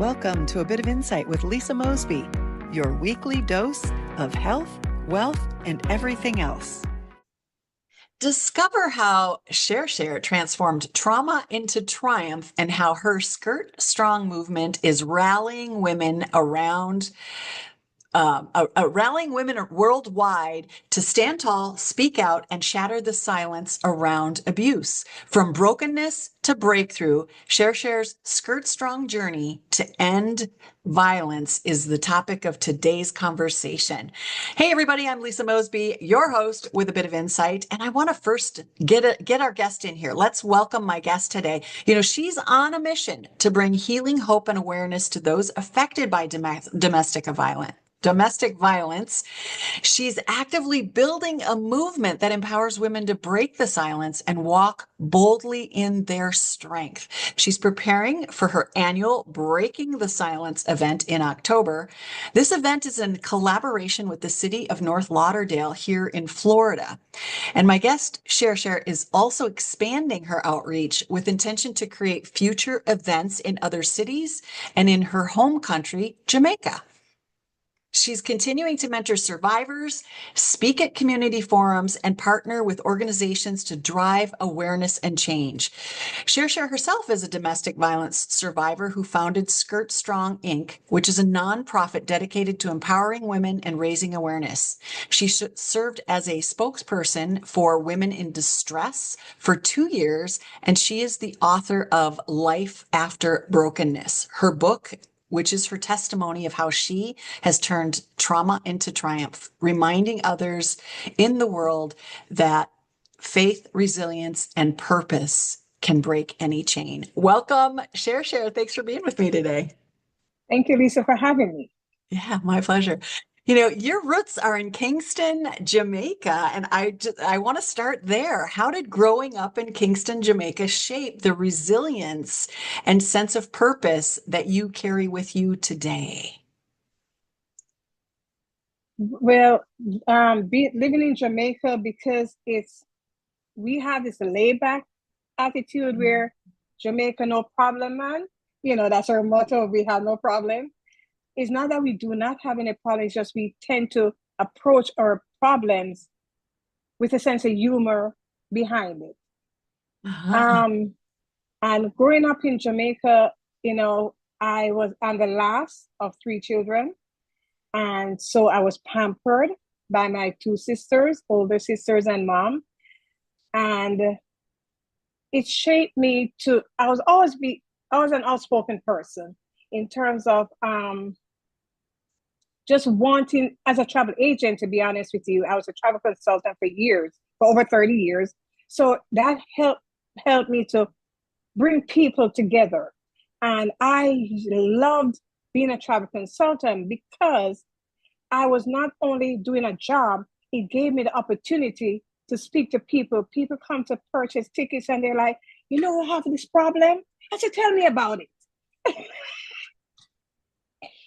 Welcome to A Bit of Insight with Lisa Mosbey, your weekly dose of health, wealth, and everything else. Discover how Cher Cher transformed trauma into triumph and how her SkirtStrong movement is rallying women rallying women worldwide to stand tall, speak out, and shatter the silence around abuse. From brokenness to breakthrough, Cher Cher's SkirtStrong journey to end violence is the topic of today's conversation. Hey, everybody, I'm Lisa Mosbey, your host with a bit of insight. And I want to first get our guest in here. Let's welcome my guest today. You know, she's on a mission to bring healing, hope, and awareness to those affected by domestic violence. She's actively building a movement that empowers women to break the silence and walk boldly in their strength. She's preparing for her annual Breaking the Silence event in October. This event is in collaboration with the city of North Lauderdale here in Florida. And my guest, Cher Cher, is also expanding her outreach with intention to create future events in other cities and in her home country, Jamaica. She's continuing to mentor survivors, speak at community forums, and partner with organizations to drive awareness and change. Cher Cher herself is a domestic violence survivor who founded SkirtStrong Inc., which is a nonprofit dedicated to empowering women and raising awareness. She served as a spokesperson for women in distress for 2 years, and she is the author of Life After Brokenness. Her book, which is her testimony of how she has turned trauma into triumph, reminding others in the world that faith, resilience, and purpose can break any chain. Welcome, Cher Cher. Thanks for being with me today. Thank you, Lisa, for having me. Yeah, my pleasure. You know, your roots are in Kingston, Jamaica, and I want to start there. How did growing up in Kingston, Jamaica shape the resilience and sense of purpose that you carry with you today? Well, living in Jamaica, because we have this laid back attitude where Jamaica, no problem, man. You know, that's our motto. We have no problem. It's not that we do not have any problems, it's just we tend to approach our problems with a sense of humor behind it. Uh-huh. And growing up in Jamaica, you know, I'm the last of 3 children. And so I was pampered by my 2 sisters, older sisters and mom. And it shaped me I was an outspoken person in terms of just wanting, as a travel agent, to be honest with you. I was a travel consultant for over 30 years. So that helped me to bring people together. And I loved being a travel consultant because I was not only doing a job, it gave me the opportunity to speak to people. People come to purchase tickets and they're like, you know, I have this problem. I said, tell me about it.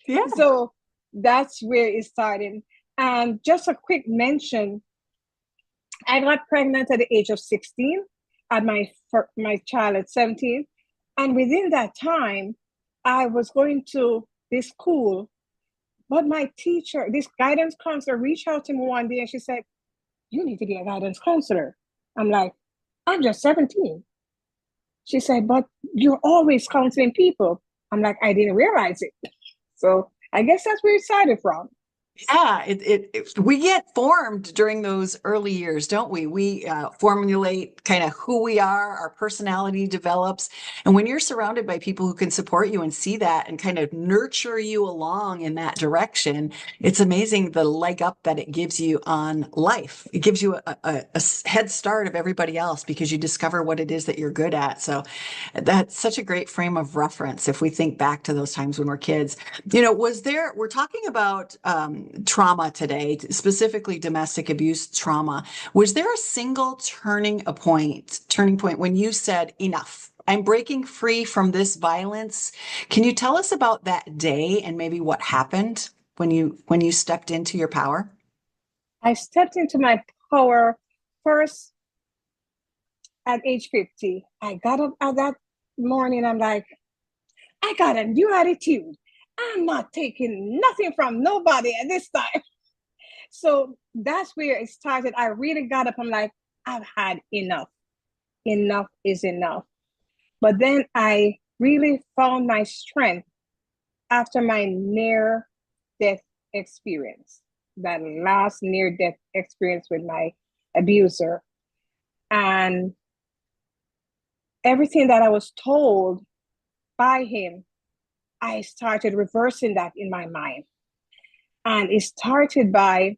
Yeah. So that's where it started. And just a quick mention, I got pregnant at the age of 16, had my child at 17. And within that time, I was going to this school, but my teacher, this guidance counselor, reached out to me one day and she said, you need to be a guidance counselor. I'm like, I'm just 17. She said, but you're always counseling people. I'm like, I didn't realize it. So I guess that's where it started from. Yeah, we get formed during those early years, don't we? We formulate kind of who we are, our personality develops. And when you're surrounded by people who can support you and see that and kind of nurture you along in that direction, it's amazing the leg up that it gives you on life. It gives you a head start of everybody else because you discover what it is that you're good at. So that's such a great frame of reference if we think back to those times when we're kids. You know, we're talking about trauma today, specifically domestic abuse trauma. Was there a single turning point when you said, enough, I'm breaking free from this violence? Can you tell us about that day and maybe what happened when you stepped into your power? I stepped into my power first at age 50. I got up at that morning. I'm like, I got a new attitude. I'm not taking nothing from nobody at this time. So that's where it started. I really got up. I'm like, I've had enough. Enough is enough. But then I really found my strength after my near death experience, that last near death experience with my abuser. And everything that I was told by him, I started reversing that in my mind. And it started by,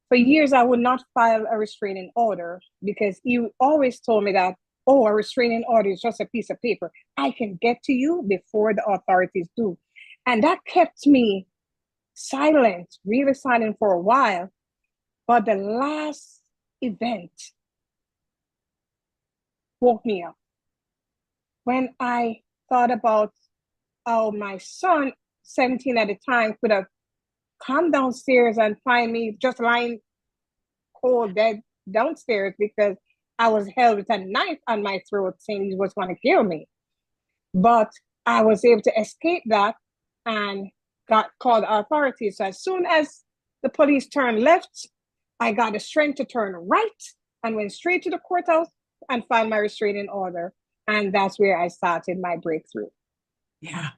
for years, I would not file a restraining order because he always told me that, oh, a restraining order is just a piece of paper. I can get to you before the authorities do. And that kept me silent, really silent for a while. But the last event woke me up. When I thought about how my son, 17 at the time, could have come downstairs and find me just lying cold dead downstairs because I was held with a knife on my throat saying he was going to kill me. But I was able to escape that and got called authorities. So as soon as the police turned left, I got the strength to turn right and went straight to the courthouse and filed my restraining order. And that's where I started my breakthrough. Yeah.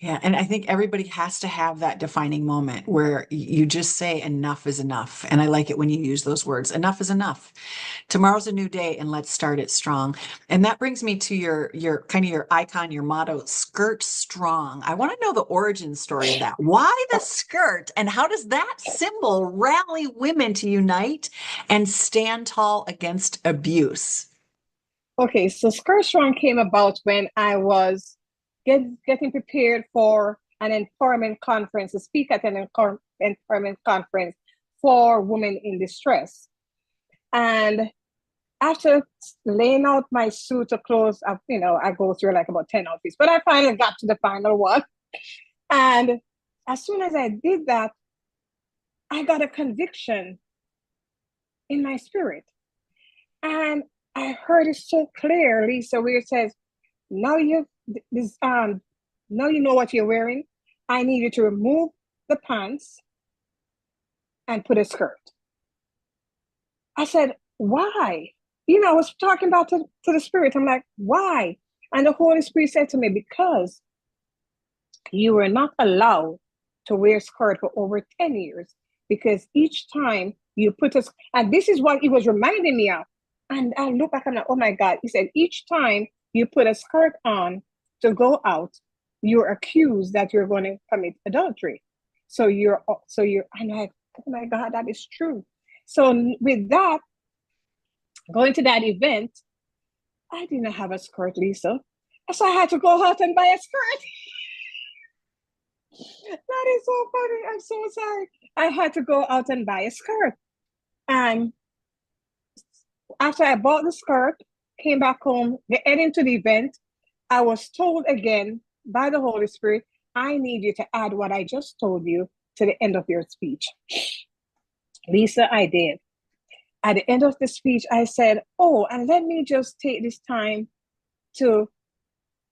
Yeah. And I think everybody has to have that defining moment where you just say enough is enough. And I like it when you use those words. Enough is enough. Tomorrow's a new day and let's start it strong. And that brings me to your kind of your icon, your motto, skirt strong. I want to know the origin story of that. Why the skirt? And how does that symbol rally women to unite and stand tall against abuse? Okay, so SkirtStrong came about when I was getting prepared for an empowerment conference, to speak at an empowerment conference for women in distress. And after laying out my suit of clothes, I go through like about 10 outfits, but I finally got to the final one. And as soon as I did that, I got a conviction in my spirit. And I heard it so clear, Lisa, where it says, now you this now you know what you're wearing. I need you to remove the pants and put a skirt. I said, why? I was talking about to the spirit. I'm like, why? And the Holy Spirit said to me, because you were not allowed to wear skirt for over 10 years. Because each time you put us, and this is what he was reminding me of. And I look back and I'm like, oh my God. He said, each time you put a skirt on to go out, you're accused that you're going to commit adultery. So I'm like, oh my God, that is true. So with that, going to that event, I didn't have a skirt, Lisa. So I had to go out and buy a skirt. That is so funny. I'm so sorry. I had to go out and buy a skirt. And after I bought the skirt, came back home, heading to the event, I was told again by the Holy Spirit, I need you to add what I just told you to the end of your speech. Lisa, I did. At the end of the speech, I said, oh, and let me just take this time to,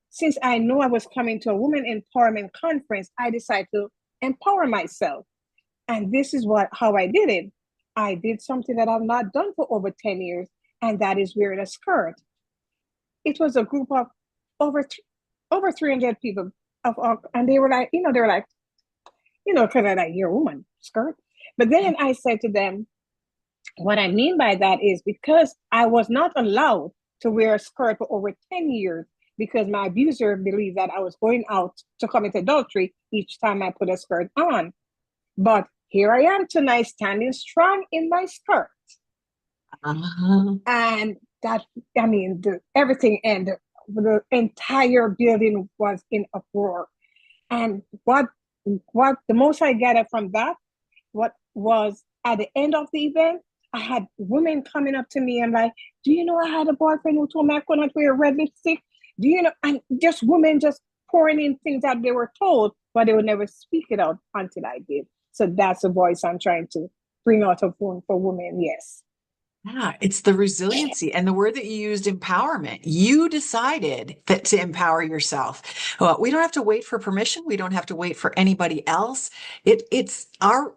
since I know I was coming to a women empowerment conference, I decided to empower myself. And this is how I did it. I did something that I've not done for over 10 years, and that is wearing a skirt. It was a group of over 300 people, and they were like, because I'm like, you're a woman, skirt. But then I said to them, what I mean by that is because I was not allowed to wear a skirt for over 10 years because my abuser believed that I was going out to commit adultery each time I put a skirt on. But here I am tonight, standing strong in my skirt. Uh-huh. And everything and the entire building was in uproar. And what the most I gathered from that, what was at the end of the event, I had women coming up to me and like, do you know I had a boyfriend who told me I couldn't wear red lipstick? Do you know? And just women just pouring in things that they were told, but they would never speak it out until I did. So that's the voice I'm trying to bring out of for women. Yes. Yeah, it's the resiliency and the word that you used, empowerment. You decided that to empower yourself. Well, we don't have to wait for permission. We don't have to wait for anybody else. It's our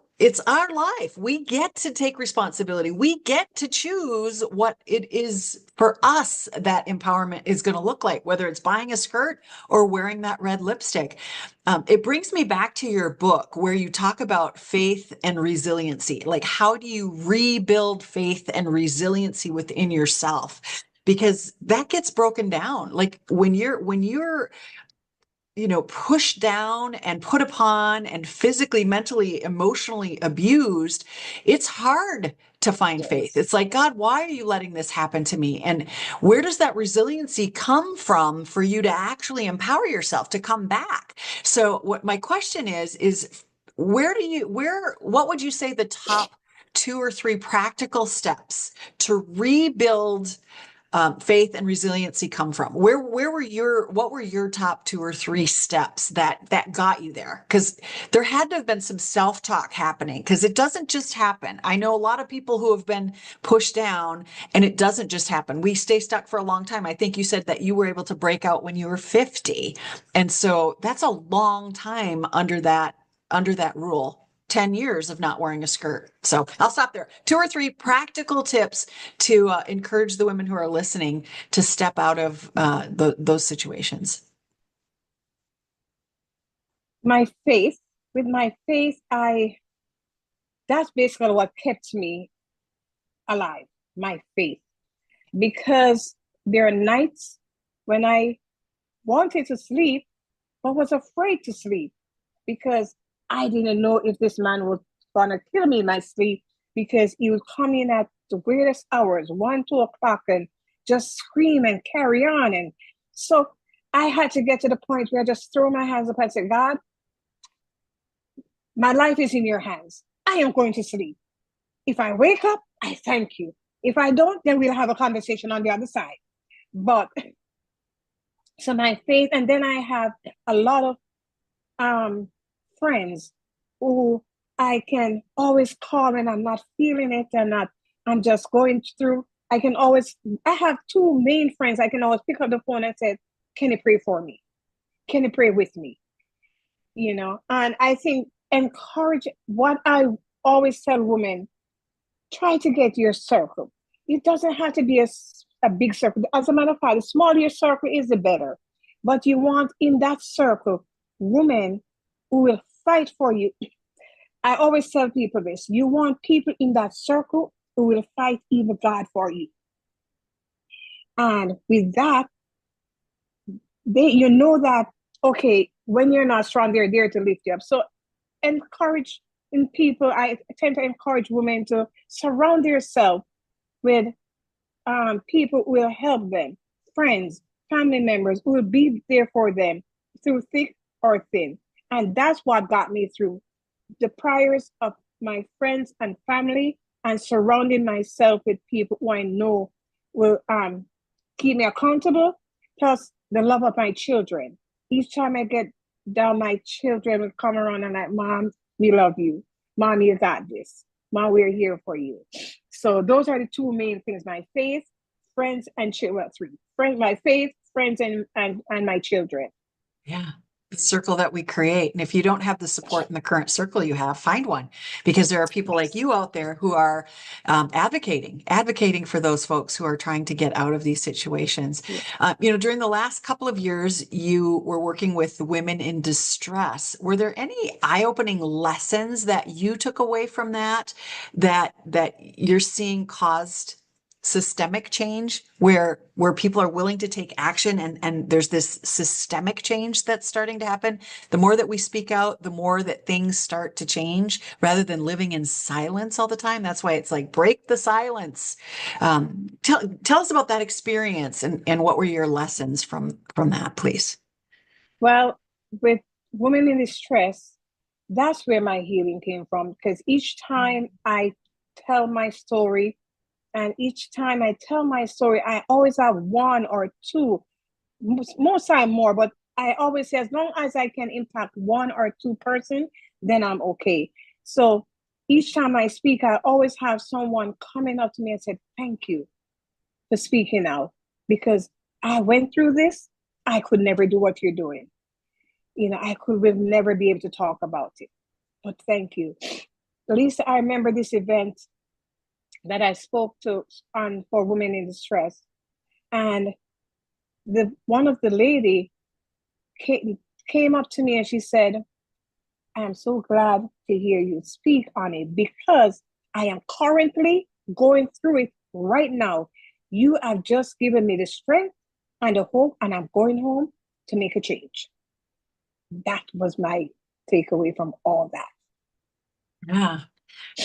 life. We get to take responsibility. We get to choose what it is for us that empowerment is going to look like, whether it's buying a skirt or wearing that red lipstick. It brings me back to your book where you talk about faith and resiliency. Like, how do you rebuild faith and resiliency within yourself? Because that gets broken down. Like when you're pushed down and put upon and physically, mentally, emotionally abused, it's hard to find faith. Yes. It's like, God, why are you letting this happen to me? And where does that resiliency come from for you to actually empower yourself to come back? So what my question is what would you say the top two or three practical steps to rebuild faith and resiliency come from? What were your top two or three steps that got you there? Because there had to have been some self-talk happening, because it doesn't just happen. I know a lot of people who have been pushed down, and it doesn't just happen. We stay stuck for a long time. I think you said that you were able to break out when you were 50. And so that's a long time under that rule. 10 years of not wearing a skirt. So I'll stop there. Two or three practical tips to encourage the women who are listening to step out of those situations. My faith, with my faith, that's basically what kept me alive, my faith. Because there are nights when I wanted to sleep, but was afraid to sleep because I didn't know if this man was gonna kill me in my sleep, because he would come in at the weirdest hours, 1, 2 o'clock, and just scream and carry on. And so I had to get to the point where I just throw my hands up and say, God, my life is in your hands. I am going to sleep. If I wake up, I thank you. If I don't, then we'll have a conversation on the other side. But so my faith, and then I have a lot of friends who I can always call when I'm not feeling it and I'm just going through. I have two main friends. I can always pick up the phone and say, can you pray for me? Can you pray with me? And I think encourage what I always tell women, try to get your circle. It doesn't have to be a big circle. As a matter of fact, the smaller your circle is, the better. But you want in that circle women who will fight for you. I always tell people this: you want people in that circle who will fight even God for you. And with that, you know that, okay, when you're not strong, they're there to lift you up. So encourage in people. I tend to encourage women to surround yourself with people who will help them, friends, family members who will be there for them through thick or thin. And that's what got me through the prayers of my friends and family, and surrounding myself with people who I know will keep me accountable, plus the love of my children. Each time I get down, my children will come around and like, Mom, we love you. Mom, you got this. Mom, we're here for you. So those are the two main things: my faith, friends, and children. Well, three. Friends, my faith, friends, and my children. Yeah. The circle that we create. And if you don't have the support in the current circle you have, find one, because there are people like Yes. you out there who are advocating for those folks who are trying to get out of these situations. Yeah. During the last couple of years, you were working with women in distress. Were there any eye-opening lessons that you took away from that you're seeing caused systemic change, where people are willing to take action, and there's this systemic change that's starting to happen? The more that we speak out, the more that things start to change, rather than living in silence all the time. That's why it's like, break the silence. Tell us about that experience, and what were your lessons from that, please? Well, with women in distress, that's where my healing came from. Because each time I tell my story, and each time I tell my story, I always have one or two, most time more, but I always say, as long as I can impact one or two person, then I'm okay. So each time I speak, I always have someone coming up to me and said, "Thank you for speaking out because I went through this. I could never do what you're doing. I could will never be able to talk about it. But thank you." Lisa, I remember this event that I spoke to on for women in distress. And the one of the lady came up to me and she said, "I am so glad to hear you speak on it because I am currently going through it right now. You have just given me the strength and the hope, and I'm going home to make a change." That was my takeaway from all that. Yeah.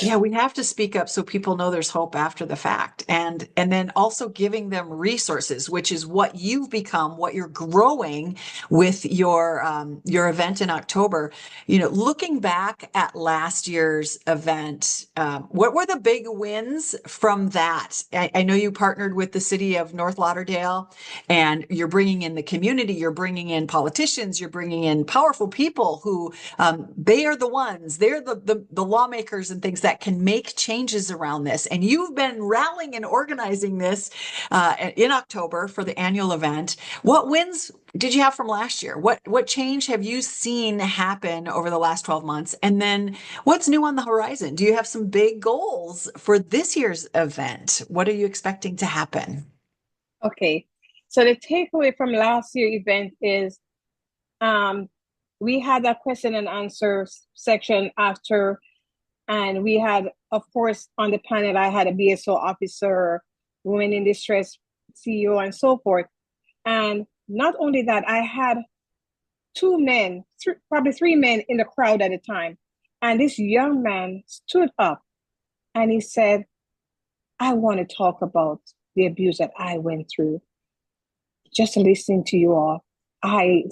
Yeah, we have to speak up so people know there's hope after the fact. And then also giving them resources, which is what you've become, what you're growing with your event in October. Looking back at last year's event, what were the big wins from that? I know you partnered with the city of North Lauderdale, and you're bringing in the community, you're bringing in politicians, you're bringing in powerful people who they are the ones, they're the lawmakers and things that can make changes around this. And you've been rallying and organizing this in October for the annual event. What wins did you have from last year? What change have you seen happen over the last 12 months? And then what's new on the horizon? Do you have some big goals for this year's event? What are you expecting to happen? Okay. So the takeaway from last year's event is um, we had a question and answer section after, and we had, of course, on the panel, I had a BSO officer, women in distress CEO, and so forth. And not only that, I had two men, probably three men in the crowd at the time. And this young man stood up and he said, "I want to talk about the abuse that I went through. Just listening to you all, I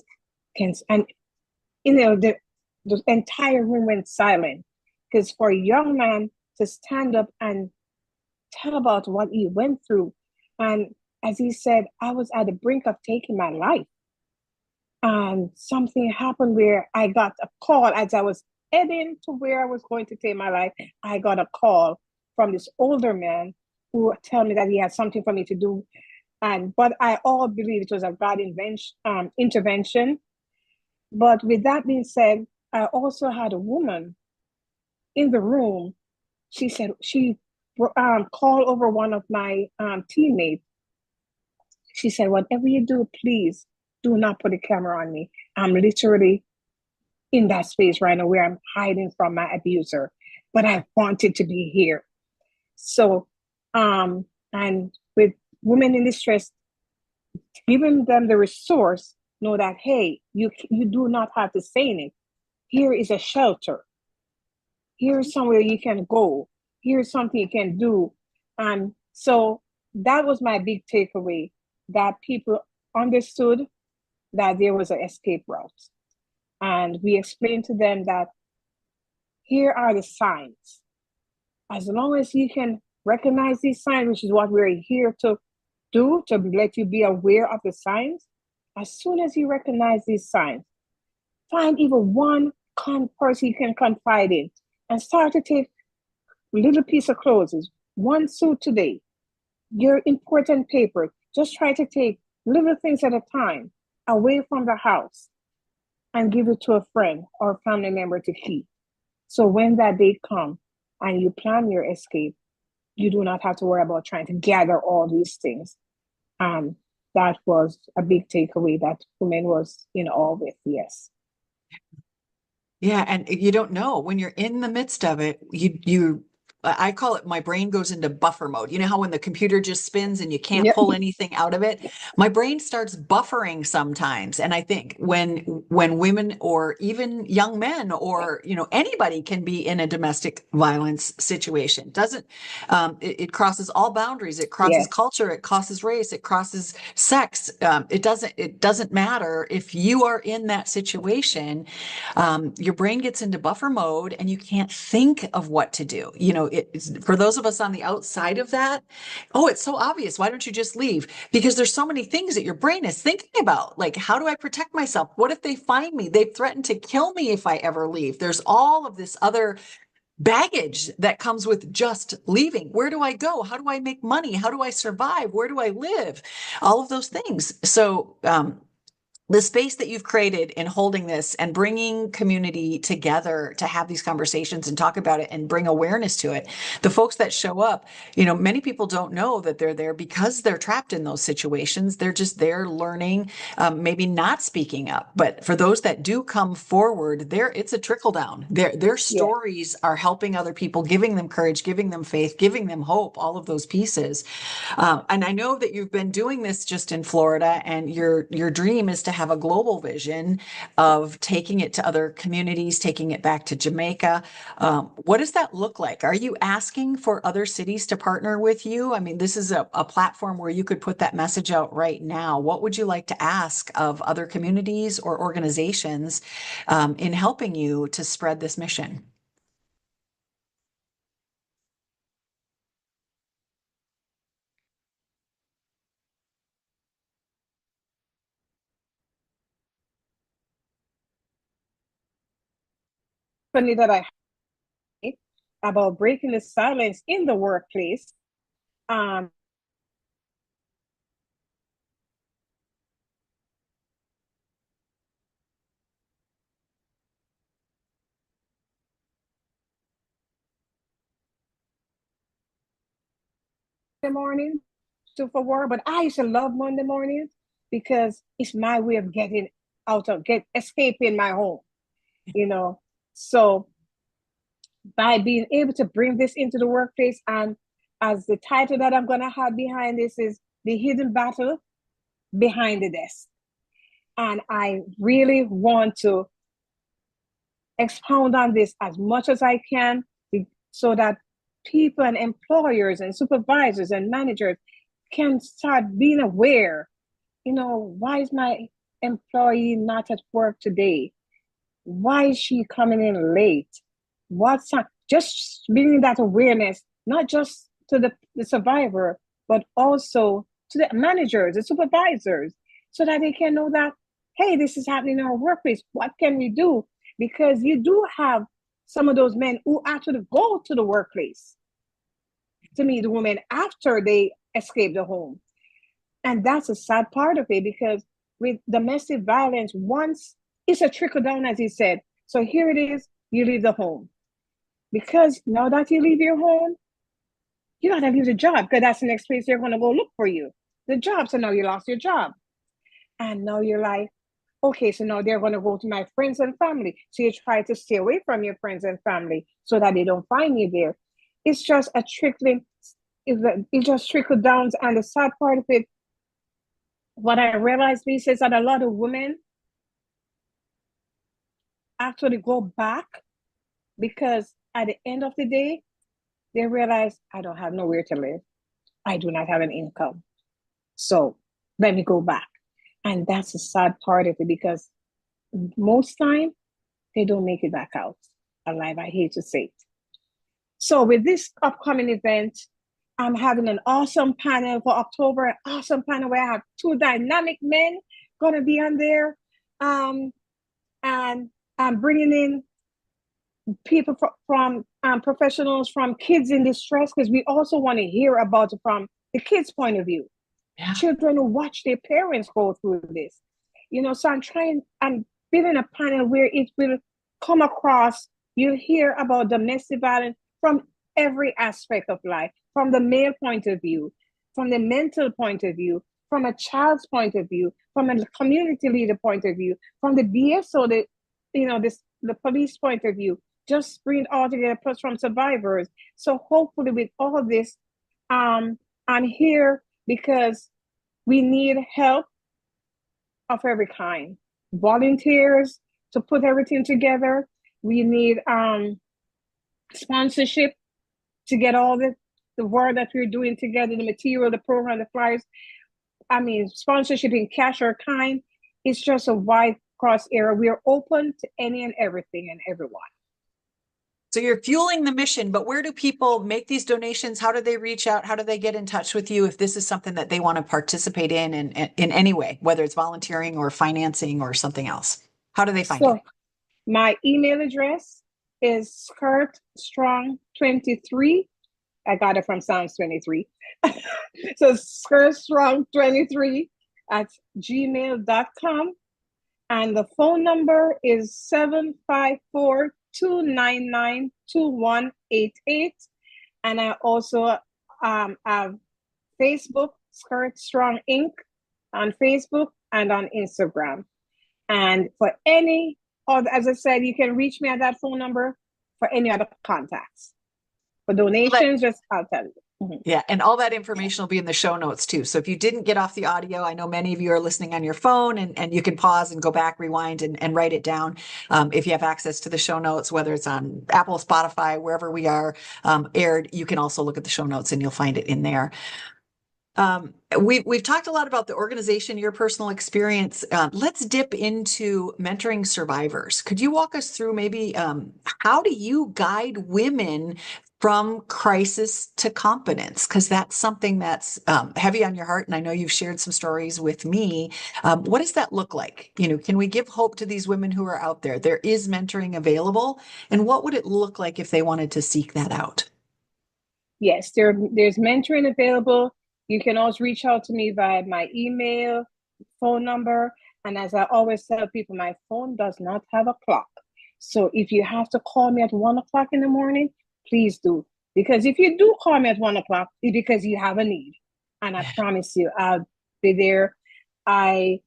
can," and the entire room went silent because for a young man to stand up and tell about what he went through, and as he said, I was at the brink of taking my life. And something happened where I got a call as I was heading to where I was going to take my life. I got a call from this older man who told me that he had something for me to do. But I all believe it was a God intervention. But with that being said, I also had a woman in the room. She said she called over one of my teammates. She said, "Whatever you do, please do not put a camera on me. I'm literally in that space right now where I'm hiding from my abuser, but I wanted to be here." So, and with women in distress, giving them the resource, know that, hey, you do not have to say it. Here is a shelter. Here's somewhere you can go. Here's something you can do. And so that was my big takeaway, that people understood that there was an escape route. And we explained to them that here are the signs. As long as you can recognize these signs, which is what we're here to do, to let you be aware of the signs, as soon as you recognize these signs, find even one person you can confide in and start to take a little piece of clothes, one suit today, your important paper. Just try to take little things at a time away from the house and give it to a friend or a family member to keep. So when that day comes and you plan your escape, you do not have to worry about trying to gather all these things. That was a big takeaway that women was in awe with. Yes. Yeah, and you don't know when you're in the midst of it, I call it my brain goes into buffer mode. You know how when the computer just spins and you can't Yep. pull anything out of it? My brain starts buffering sometimes. And I think when women or even young men or anybody can be in a domestic violence situation, doesn't it crosses all boundaries. It crosses Yes. culture, it crosses race, it crosses sex. It doesn't matter if you are in that situation. Your brain gets into buffer mode and you can't think of what to do. For those of us on the outside of that, oh, it's so obvious. Why don't you just leave? Because there's so many things that your brain is thinking about. Like, how do I protect myself? What if they find me? They've threatened to kill me if I ever leave. There's all of this other baggage that comes with just leaving. Where do I go? How do I make money? How do I survive? Where do I live? All of those things. So, the space that you've created in holding this and bringing community together to have these conversations and talk about it and bring awareness to it. The folks that show up, many people don't know that they're there because they're trapped in those situations. They're just there learning, maybe not speaking up. But for those that do come forward, it's a trickle down. Their Yeah. stories are helping other people, giving them courage, giving them faith, giving them hope, all of those pieces. And I know that you've been doing this just in Florida, and your dream is to have a global vision of taking it to other communities, taking it back to Jamaica. What does that look like? Are you asking for other cities to partner with you? I mean, this is a platform where you could put that message out right now. What would you like to ask of other communities or organizations in helping you to spread this mission? Funny that I about breaking the silence in the workplace. Um, the morning to for work, but I used to love Monday mornings because it's my way of getting escaping my home, you know. So by being able to bring this into the workplace, and as the title that I'm gonna have behind this is the hidden battle behind the desk. And I really want to expound on this as much as I can so that people and employers and supervisors and managers can start being aware. Why is my employee not at work today? Why is she coming in late? What's just bringing that awareness, not just to the survivor, but also to the managers, the supervisors, so that they can know that, hey, this is happening in our workplace. What can we do? Because you do have some of those men who actually go to the workplace to meet the women after they escape the home. And that's a sad part of it, because with domestic violence, once it's a trickle down, as he said. So here it is, you leave the home. Because now that you leave your home, you gotta leave the job, because that's the next place they're gonna go look for you. The job. So now you lost your job. And now you're like, okay, so now they're gonna go to my friends and family. So you try to stay away from your friends and family so that they don't find you there. It's just a trickling, it just trickled down. And the sad part of it, what I realized, Lisa, is that a lot of women actually go back because at the end of the day, they realize I don't have nowhere to live. I do not have an income. So let me go back. And that's the sad part of it, because most time they don't make it back out alive. I hate to say it. So with this upcoming event, I'm having an awesome panel for October, an awesome panel where I have two dynamic men going to be on there. And I'm bringing in people from professionals, from kids in distress, because we also want to hear about it from the kids' point of view. Yeah. Children who watch their parents go through this. So I'm building a panel where it will come across. You hear about domestic violence from every aspect of life, from the male point of view, from the mental point of view, from a child's point of view, from a community leader point of view, from the BSO, the police point of view. Just bring it all together, plus from survivors. So hopefully with all of this, I'm here because we need help of every kind. Volunteers to put everything together. We need sponsorship to get all the work that we're doing together, the material, the program, the flyers. I mean, sponsorship in cash or kind. It's just a wide cross area. We are open to any and everything and everyone. So you're fueling the mission, but where do people make these donations? How do they reach out? How do they get in touch with you if this is something that they want to participate in any way, whether it's volunteering or financing or something else? How do they find you? My email address is SkirtStrong23. I got it from Psalms 23. So SkirtStrong23 at gmail.com. And the phone number is 754-299-2188. And I also have Facebook, SkirtStrong Inc. on Facebook and on Instagram. And for any other, as I said, you can reach me at that phone number for any other contacts. For donations, just I'll tell you. Yeah, and all that information will be in the show notes too. So if you didn't get off the audio, I know many of you are listening on your phone, and you can pause and go back, rewind, and write it down. If you have access to the show notes, whether it's on Apple, Spotify, wherever we are aired, you can also look at the show notes and you'll find it in there. We've talked a lot about the organization, your personal experience. Let's dip into mentoring survivors. Could you walk us through maybe how do you guide women from crisis to competence? Because that's something that's heavy on your heart, and I know you've shared some stories with me. What does that look like? Can we give hope to these women who are out there? There is mentoring available, and what would it look like if they wanted to seek that out? Yes, there's mentoring available. You can always reach out to me via my email, phone number. And as I always tell people, my phone does not have a clock. So if you have to call me at 1 o'clock in the morning, please do. Because if you do call me at 1 o'clock, it's because you have a need. And I promise you, I'll be there. My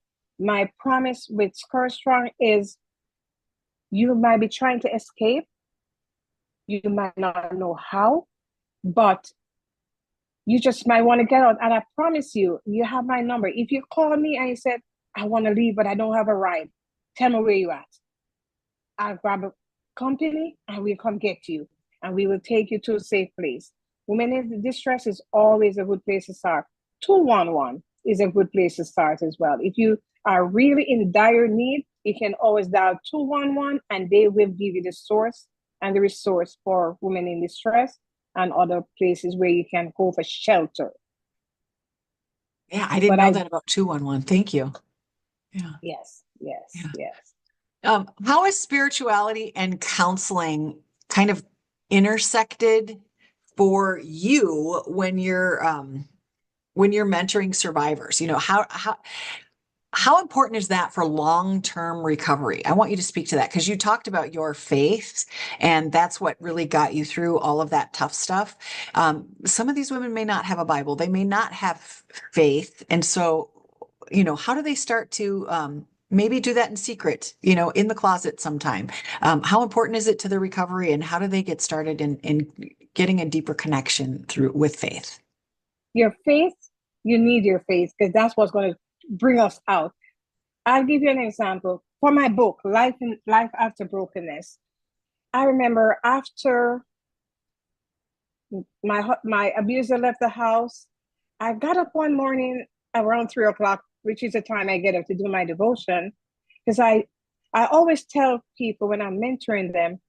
promise with SkirtStrong is you might be trying to escape. You might not know how, but you just might want to get out. And I promise you, you have my number. If you call me and you said, I want to leave, but I don't have a ride, tell me where you at. I'll grab a company and we'll come get you. And we will take you to a safe place. Women in distress is always a good place to start. 211 is a good place to start as well. If you are really in dire need, you can always dial 211 and they will give you the source and the resource for women in distress and other places where you can go for shelter. Yeah, I didn't know that about 211. Thank you. Yeah. Yes. How is spirituality and counseling kind of intersected for you when you're mentoring survivors? How important is that for long-term recovery? I want you to speak to that because you talked about your faith, and that's what really got you through all of that tough stuff. Some of these women may not have a Bible, they may not have faith, and so, how do they start to maybe do that in secret, in the closet sometime? How important is it to the recovery, and how do they get started in getting a deeper connection with faith? Your faith, you need your faith because that's what's going to bring us out. I'll give you an example. For my book, Life After Brokenness, I remember after my abuser left the house, I got up one morning around 3 o'clock, which is the time I get up to do my devotion, because I always tell people when I'm mentoring them,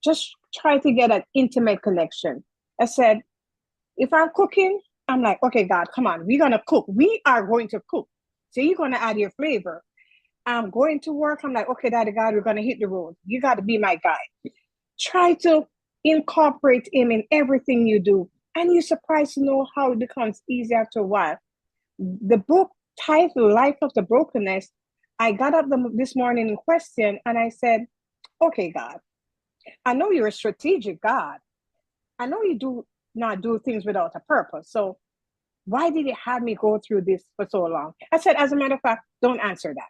just try to get an intimate connection. I said, if I'm cooking, I'm like, okay, God, come on, we're going to cook. We are going to cook. So you're going to add your flavor. I'm going to work. I'm like, okay, Daddy God, we're going to hit the road. You got to be my guide. Try to incorporate him in everything you do. And you're surprised to know how it becomes easy after a while. The book titled Life After Brokenness, I got up this morning in question and I said, okay, God, I know you're a strategic God. I know you do not do things without a purpose. So why did you have me go through this for so long? I said, as a matter of fact, don't answer that.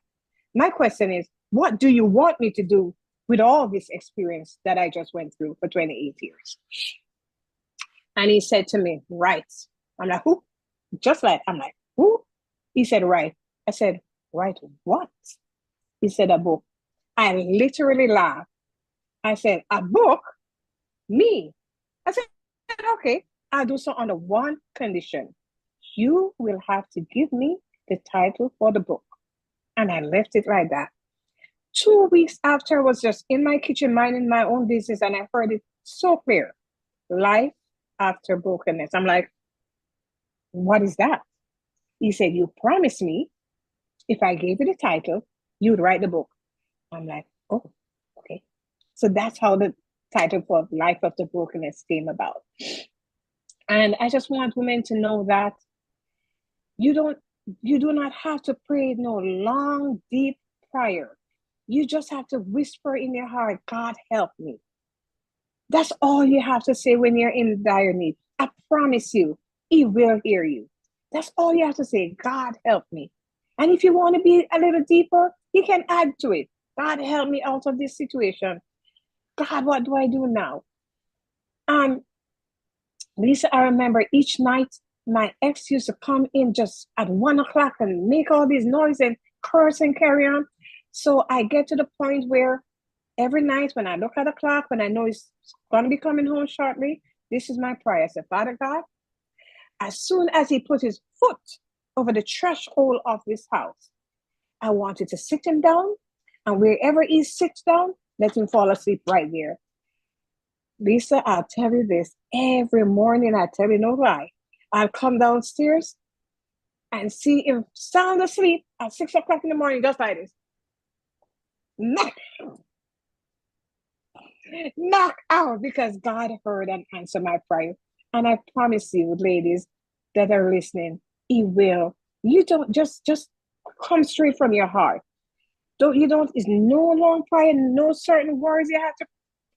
My question is, what do you want me to do with all this experience that I just went through for 28 years? And he said to me, right. I'm like, who? I'm like, who? He said, right. I said, right what? He said, a book. I literally laughed. I said, a book? Me? I said, okay, I'll do so under one condition. You will have to give me the title for the book. And I left it like that. 2 weeks after, I was just in my kitchen minding my own business and I heard it so clear. Life After Brokenness. I'm like, what is that? He said, you promised me if I gave you the title, you'd write the book. I'm like, oh, okay. So that's how the title for Life After Brokenness came about. And I just want women to know that you do not have to pray no long, deep prayer. You just have to whisper in your heart, God help me. That's all you have to say when you're in dire need. I promise you, he will hear you. That's all you have to say, God help me. And if you want to be a little deeper, you can add to it. God help me out of this situation. God, what do I do now? Lisa, I remember each night my ex used to come in just at 1 o'clock and make all this noise and curse and carry on. So I get to the point where every night when I look at the clock, when I know he's going to be coming home shortly, this is my prayer. I say, Father God, as soon as he put his foot over the threshold of this house, I want you to sit him down, and wherever he sits down, let him fall asleep right there. Lisa, I'll tell you this, every morning, I tell you no lie, I'll come downstairs and see him sound asleep at 6 o'clock in the morning, just like this. Knock out, because God heard and answered my prayer. And I promise you, ladies that are listening, he will. You don't just come straight from your heart. It's no long prayer, no certain words you have to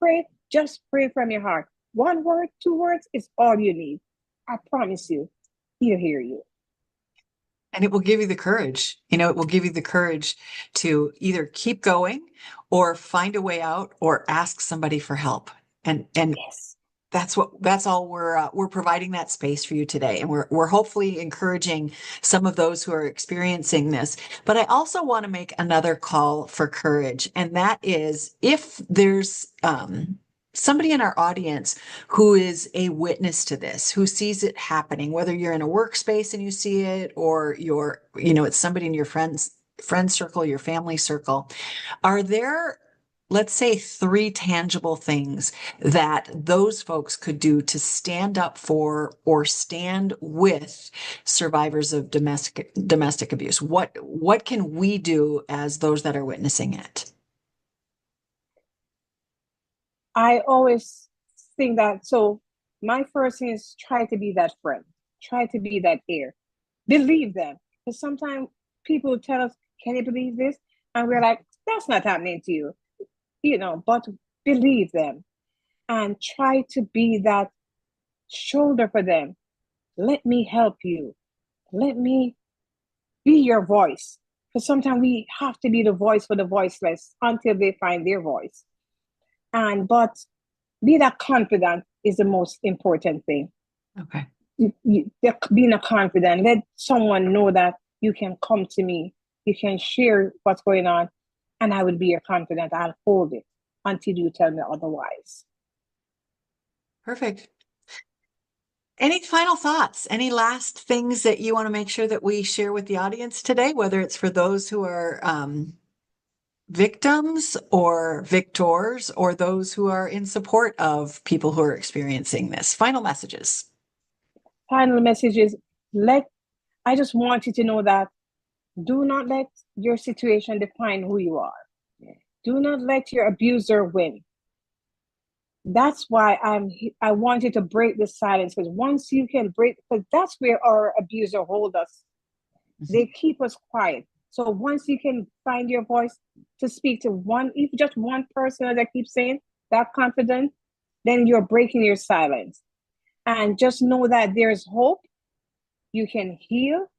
pray. Just pray from your heart. 1 word, 2 words is all you need. I promise you, he'll hear you. And it will give you the courage. It will give you the courage to either keep going or find a way out or ask somebody for help. And Yes. that's all we're providing that space for you today. And we're hopefully encouraging some of those who are experiencing this. But I also want to make another call for courage. And that is, if there's somebody in our audience who is a witness to this, who sees it happening, whether you're in a workspace and you see it, or it's somebody in your friend circle, your family circle, are there, let's say, 3 tangible things that those folks could do to stand up for or stand with survivors of domestic abuse? What can we do as those that are witnessing it? I always think that, so my first thing is try to be that friend, try to be that ear, believe them. Because sometimes people tell us, can you believe this? And we're like, that's not happening to you, but believe them and try to be that shoulder for them. Let me help you. Let me be your voice. Because sometimes we have to be the voice for the voiceless until they find their voice. But be that confident is the most important thing. Okay. Being a confident, let someone know that you can come to me, you can share what's going on, and I will be your confidant. I'll hold it until you tell me otherwise. Perfect. Any final thoughts? Any last things that you want to make sure that we share with the audience today, whether it's for those who are victims or victors, or those who are in support of people who are experiencing this? Final messages. Final message is, I just want you to know that do not let your situation define who you are. Do not let your abuser win. That's why I want you to break the silence, because once you can break, because that's where our abuser hold us. They keep us quiet. So once you can find your voice to speak to if just one person, as I keep saying, that confident, then you're breaking your silence. And just know that there's hope. You can heal.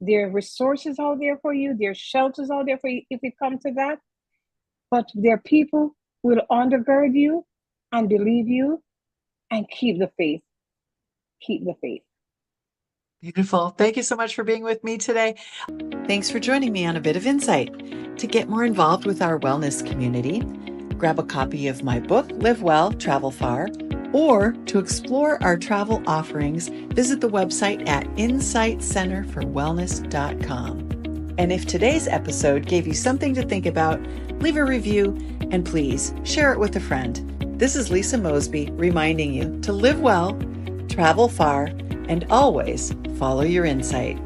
There are resources out there for you. There are shelters out there for you if it comes to that. But there are people who will undergird you and believe you and keep the faith. Keep the faith. Beautiful. Thank you so much for being with me today. Thanks for joining me on A Bit of Insight. To get more involved with our wellness community, grab a copy of my book, Live Well, Travel Far, or to explore our travel offerings, visit the website at insightcenterforwellness.com. And if today's episode gave you something to think about, leave a review and please share it with a friend. This is Lisa Mosbey reminding you to live well, travel far, and always follow your insight.